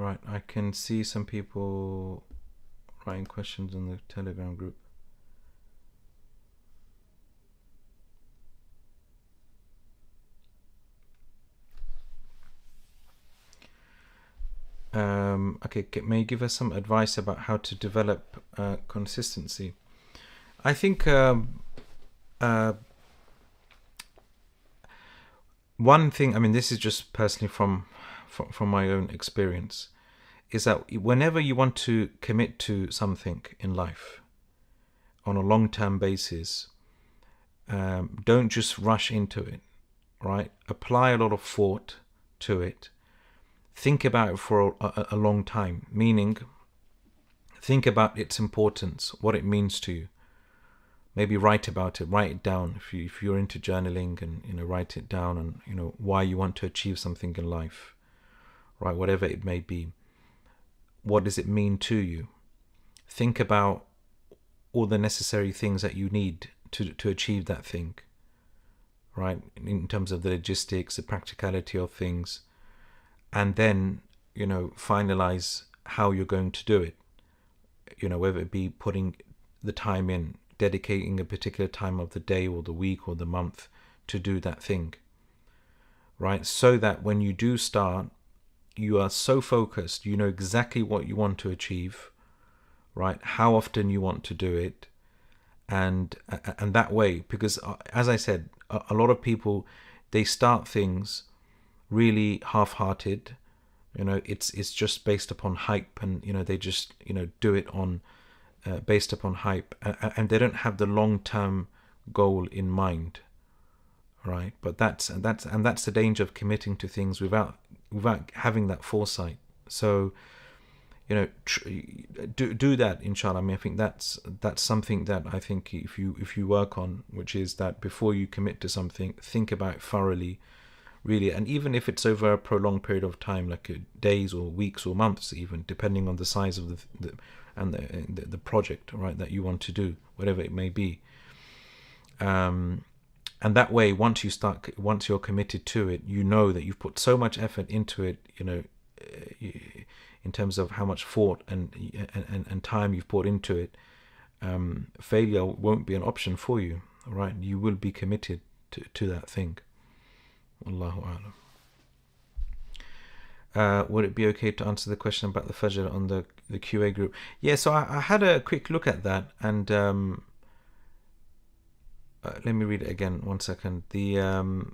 Right, I can see some people writing questions in the Telegram group. Okay, may you give us some advice about how to develop consistency? I think one thing, I mean, this is just personally from my own experience, is that whenever you want to commit to something in life on a long-term basis, don't just rush into it, right? Apply a lot of thought to it. Think about it for a long time, meaning think about its importance, what it means to you. Maybe write about it, write it down. If you're into journaling, and write it down, and why you want to achieve something in life, right? Whatever it may be. What does it mean to you? Think about all the necessary things that you need to achieve that thing, right? In terms of the logistics, the practicality of things, and then finalize how you're going to do it. Whether it be putting the time in, dedicating a particular time of the day or the week or the month to do that thing, right? So that when you do start, you are so focused, you know exactly what you want to achieve, right? How often you want to do it, and that way, because as I said, a lot of people, they start things really half-hearted. It's just based upon hype, and they just do it on based upon hype, and they don't have the long-term goal in mind, right? But that's the danger of committing to things without having that foresight. So do that, inshallah. I mean, I think that's something that I think if you work on, which is that before you commit to something, think about it thoroughly, really. And even if it's over a prolonged period of time, like days or weeks or months, even depending on the size of the project, right, that you want to do, whatever it may be. And that way, once you're committed to it, you know that you've put so much effort into it, in terms of how much thought and time you've put into it. Failure won't be an option for you, right? You will be committed to that thing. Wallahu a'lam. Would it be okay to answer the question about the Fajr on the QA group? Yeah, so I had a quick look at that, and let me read it again, 1 second.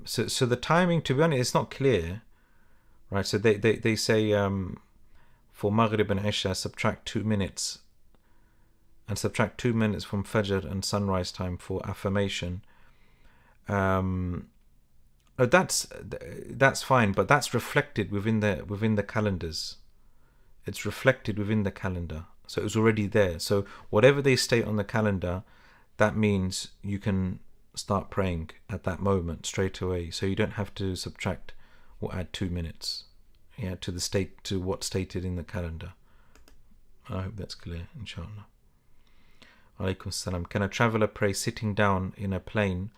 So the timing, to be honest, it's not clear, right? So they say for Maghrib and Isha, subtract 2 minutes, and subtract 2 minutes from Fajr and sunrise time for affirmation. That's fine, but that's reflected within the calendars. It's reflected within the calendar, so it's already there. So whatever they state on the calendar, that means you can start praying at that moment straight away. So you don't have to subtract or add 2 minutes, to what's stated in the calendar. I hope that's clear, inshallah. Alaikum salam. Can a traveller pray sitting down in a plane,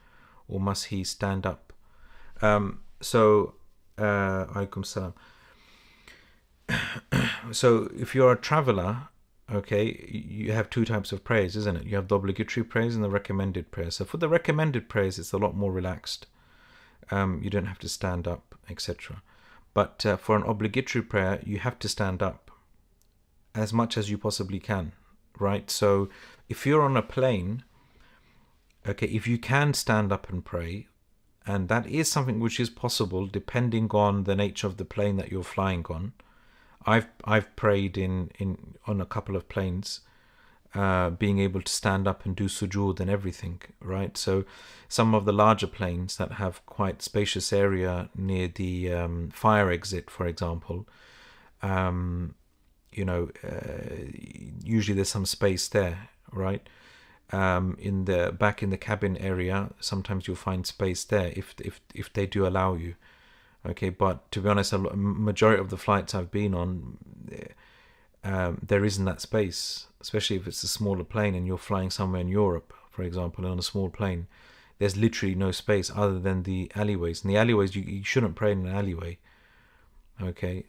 or must he stand up? Alaikum salam. So if you're a traveller, okay, you have 2 types of prayers, isn't it? You have the obligatory prayers and the recommended prayers. So for the recommended prayers, it's a lot more relaxed. You don't have to stand up, etc. But for an obligatory prayer, you have to stand up as much as you possibly can, right? So if you're on a plane, okay, if you can stand up and pray, and that is something which is possible depending on the nature of the plane that you're flying on. I've prayed on a couple of planes, being able to stand up and do sujood and everything, right? So some of the larger planes that have quite spacious area near the fire exit, for example, usually there's some space there, right? In the back in the cabin area, sometimes you'll find space there if they do allow you. Okay, but to be honest, a majority of the flights I've been on, there isn't that space, especially if it's a smaller plane and you're flying somewhere in Europe, for example, on a small plane. There's literally no space other than the alleyways. And the alleyways, you shouldn't pray in an alleyway, okay,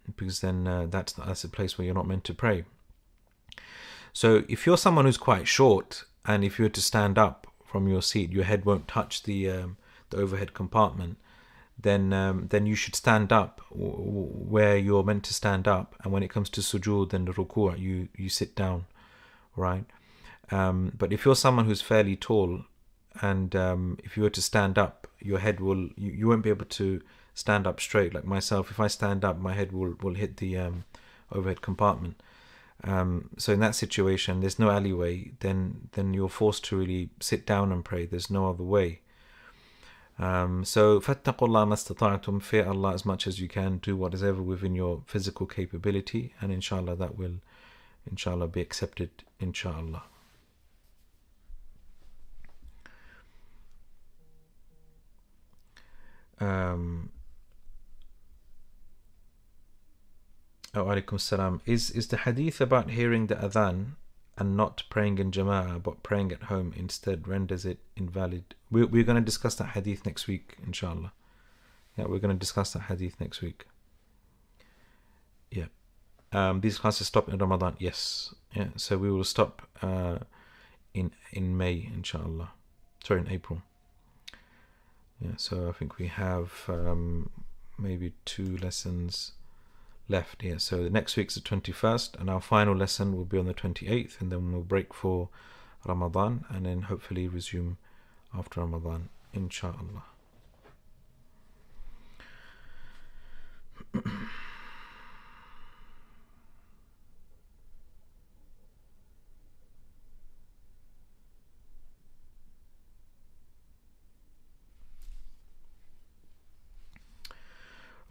because then that's a place where you're not meant to pray. So if you're someone who's quite short, and if you were to stand up from your seat, your head won't touch the overhead compartment, then you should stand up where you're meant to stand up, and when it comes to sujood and ruku', you sit down, right? But if you're someone who's fairly tall, and if you were to stand up, your head you won't be able to stand up straight. Like myself, if I stand up, my head will hit the overhead compartment. So in that situation, there's no alleyway, then you're forced to really sit down and pray. There's no other way. So فَاتَّقُوا اللَّهَ مَا اسْتَطَعْتُمْ, fear Allah as much as you can, do what is ever within your physical capability, and inshallah that will be accepted, inshallah. Alaikum salam. Is the hadith about hearing the adhan and not praying in jama'ah but praying at home instead renders it invalid? We're going to discuss that hadith next week, inshallah. Yeah, we're going to discuss that hadith next week. Yeah. These classes stop in Ramadan. Yes. Yeah. So we will stop in May, inshallah. Sorry, in April. Yeah. So I think we have maybe 2 lessons left. Yeah. So the next week's the 21st, and our final lesson will be on the 28th, and then we'll break for Ramadan, and then hopefully resume after Ramadan, inshallah.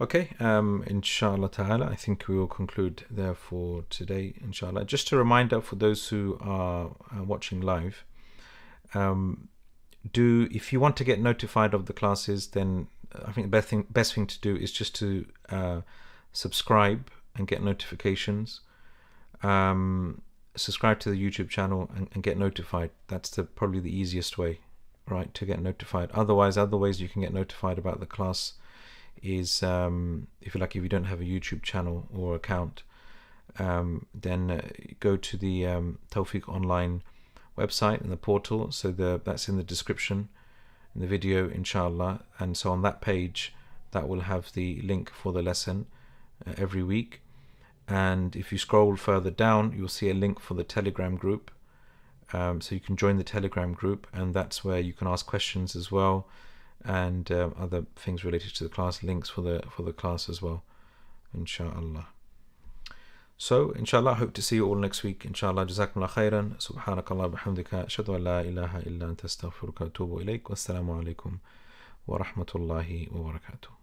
Okay, inshallah ta'ala, I think we will conclude there for today, inshallah. Just a reminder for those who are watching live, if you want to get notified of the classes, then I think the best thing to do is just to subscribe and get notifications. Subscribe to the YouTube channel and get notified. That's probably the easiest way, right, to get notified. Other ways you can get notified about the class is, if you don't have a YouTube channel or account, then go to the Tawfiq Online website and the portal. So that's in the description in the video, inshallah. And so on that page, that will have the link for the lesson every week. And if you scroll further down, you'll see a link for the Telegram group. So you can join the Telegram group, and that's where you can ask questions as well, and other things related to the class, links for the class as well, inshallah. So inshallah, I hope to see you all next week, inshallah. Jazakumullah khairan. Subhanakallah bihamdika, ashhadu an la ilaha illa anta astaghfiruka wa atubu ilayk. Wassalamu alaikum wa rahmatullahi wa barakatuh.